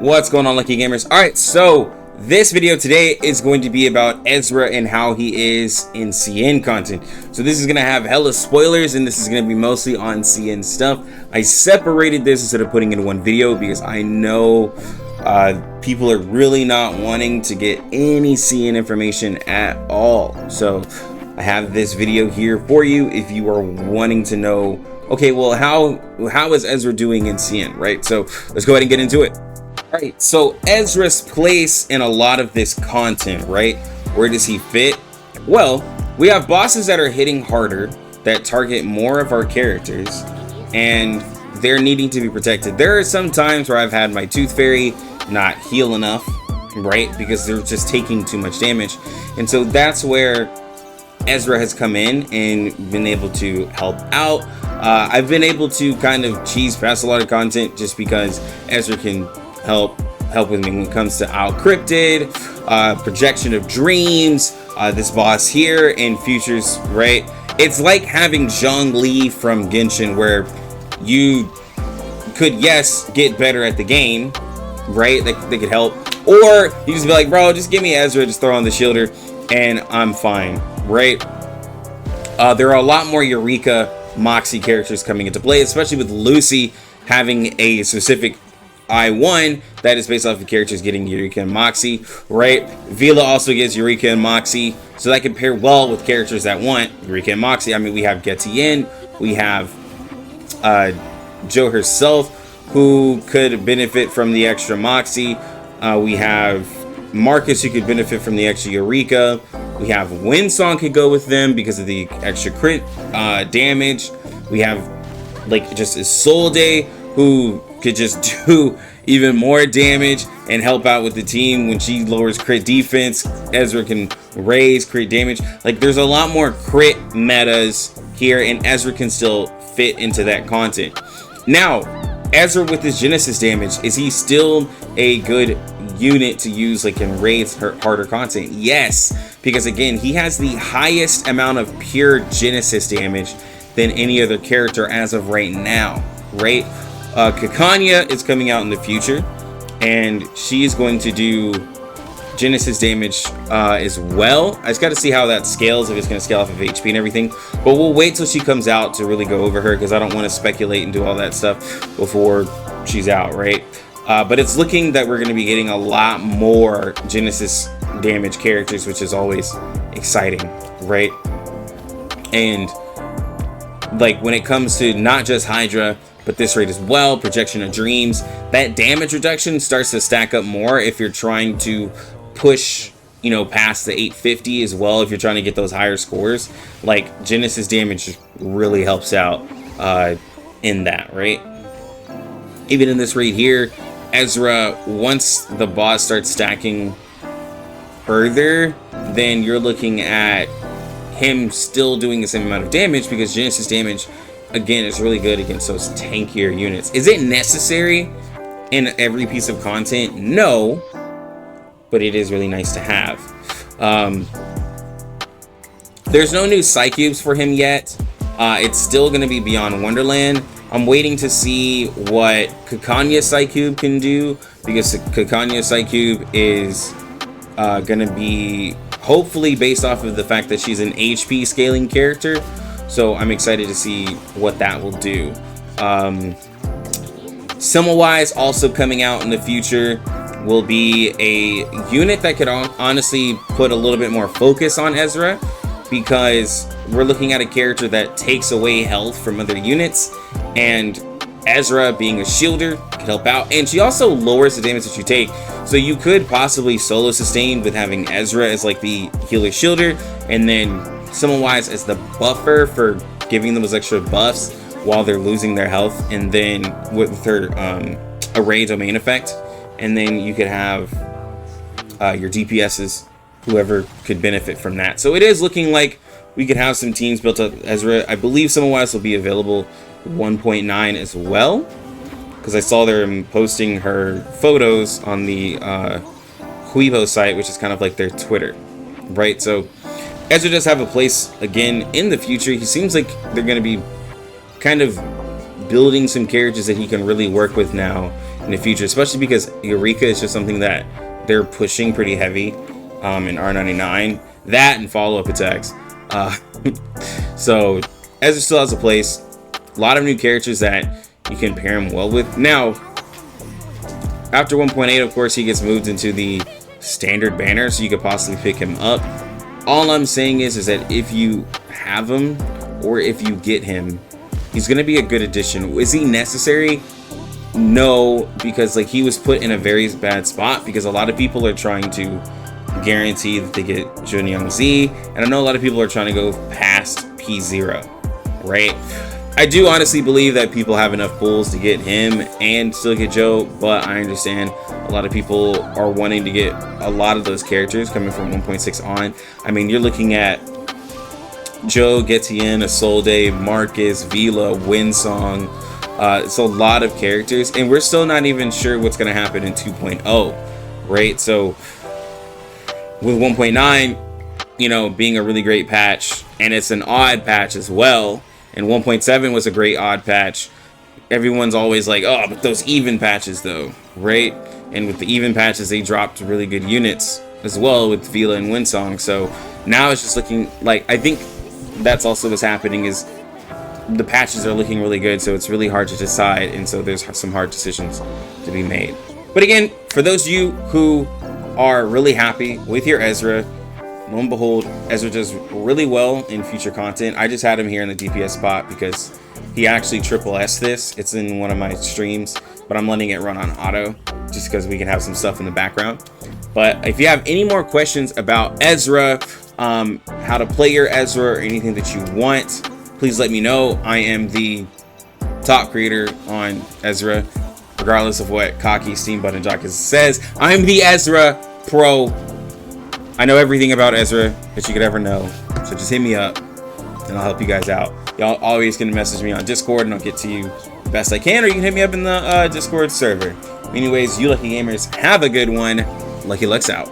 What's going on, Lucky Gamers? Alright, so this video today is going to be about Ezra and how he is in CN content. So this is going to have hella spoilers, and this is going to be mostly on CN stuff. I separated this instead of putting it in one video because I know people are really not wanting to get any CN information at all. So I have this video here for you if you are wanting to know, okay, well, how is Ezra doing in CN, right? So let's go ahead and get into it. All right, so Ezra's place in a lot of this content, right? Where does he fit? Well, we have bosses that are hitting harder, that target more of our characters, and they're needing to be protected. There are some times where I've had my Tooth Fairy not heal enough, right? Because they're just taking too much damage. And so that's where Ezra has come in and been able to help out. I've been able to kind of cheese past a lot of content just because Ezra can help with me when it comes to Out Cryptid, projection of dreams, this boss here, and futures, right? It's like having Zhongli from Genshin, where you could, yes, get better at the game, right? They could help, or you just be like, bro, just give me Ezra, just throw on the shielder and I'm fine, right? There are a lot more Eureka Moxie characters coming into play, especially with Lucy having a specific I1 that is based off of characters getting Eureka and Moxie, right? Vila also gets Eureka and Moxie, so that can pair well with characters that want Eureka and Moxie. I mean, we have Getien, we have Joe herself, who could benefit from the extra Moxie. We have Marcus, who could benefit from the extra Eureka. We have Windsong could go with them because of the extra crit damage. We have like just Isolde, who could just do even more damage and help out with the team when she lowers crit defense. Ezra can raise crit damage. Like, there's a lot more crit metas here, and Ezra can still fit into that content. Now, Ezra with his Genesis damage, is he still a good unit to use, like, in raise harder content? Yes, because again, he has the highest amount of pure Genesis damage than any other character as of right now, right? Kakanya is coming out in the future, and she is going to do Genesis damage as well. I just got to see how that scales, if it's going to scale off of HP and everything, but we'll wait till she comes out to really go over her, because I don't want to speculate and do all that stuff before she's out, right? But it's looking that we're going to be getting a lot more Genesis damage characters, which is always exciting, right? And like, when it comes to not just Hydra, but this rate as well, projection of dreams, that damage reduction starts to stack up more if you're trying to push, you know, past the 850 as well. If you're trying to get those higher scores, like, Genesis damage really helps out in that, right? Even in this raid here, Ezra, once the boss starts stacking further, then you're looking at him still doing the same amount of damage, because Genesis damage, again, is really good against those tankier units. Is it necessary in every piece of content? No, but it is really nice to have. There's no new Psycubes for him yet. It's still going to be Beyond Wonderland. I'm waiting to see what Kakanya Psycube can do, because Kakanya Psycube is going to be hopefully based off of the fact that she's an HP scaling character. So I'm excited to see what that will do. Symbol-wise, also coming out in the future, will be a unit that could honestly put a little bit more focus on Ezra, because we're looking at a character that takes away health from other units, and Ezra, being a shielder, can help out. And she also lowers the damage that you take, so you could possibly solo sustain with having Ezra as like the healer shielder, and then symbol-wise as the buffer for giving them those extra buffs while they're losing their health, and then with her array domain effect, and then you could have your DPSs, whoever could benefit from that. So it is looking like we could have some teams built up Ezra. I believe symbol-wise will be available 1.9 as well, because I saw them posting her photos on the Huivo site, which is kind of like their Twitter, right? So Ezra does have a place again in the future. He seems like they're going to be kind of building some characters that he can really work with now in the future, especially because Eureka is just something that they're pushing pretty heavy in R99. That and follow-up attacks. So Ezra still has a place. A lot of new characters that you can pair him well with. Now, after 1.8, of course, he gets moved into the standard banner, so you could possibly pick him up. All I'm saying is that if you have him or if you get him, he's going to be a good addition. Is he necessary? No, because like he was put in a very bad spot because a lot of people are trying to guarantee that they get Junyoung Z, and I know a lot of people are trying to go past P0, right? I do honestly believe that people have enough pulls to get him and still get Joe, but I understand a lot of people are wanting to get a lot of those characters coming from 1.6 on. I mean, you're looking at Joe, Getien, Isolde, Marcus, Vila, Winsong. It's a lot of characters, and we're still not even sure what's going to happen in 2.0, right? So with 1.9, you know, being a really great patch, and it's an odd patch as well, and 1.7 was a great odd patch. Everyone's always like, oh, but those even patches though, right? And with the even patches, they dropped really good units as well with Vila and Winsong. So now it's just looking like, I think that's also what's happening is the patches are looking really good, so it's really hard to decide, and so there's some hard decisions to be made. But again, for those of you who are really happy with your Ezra, lo and behold, Ezra does really well in future content. I just had him here in the DPS spot because he actually triple S this. It's in one of my streams, but I'm letting it run on auto just because we can have some stuff in the background. But if you have any more questions about Ezra, how to play your Ezra, or anything that you want, please let me know. I am the top creator on Ezra, regardless of what Cocky Steam Button Jock says. I'm the Ezra Pro. I know everything about Ezra that you could ever know, so just hit me up and I'll help you guys out. Y'all always can message me on Discord and I'll get to you the best I can, or you can hit me up in the Discord server. Anyways, you lucky gamers, have a good one. Lucky Lucks out.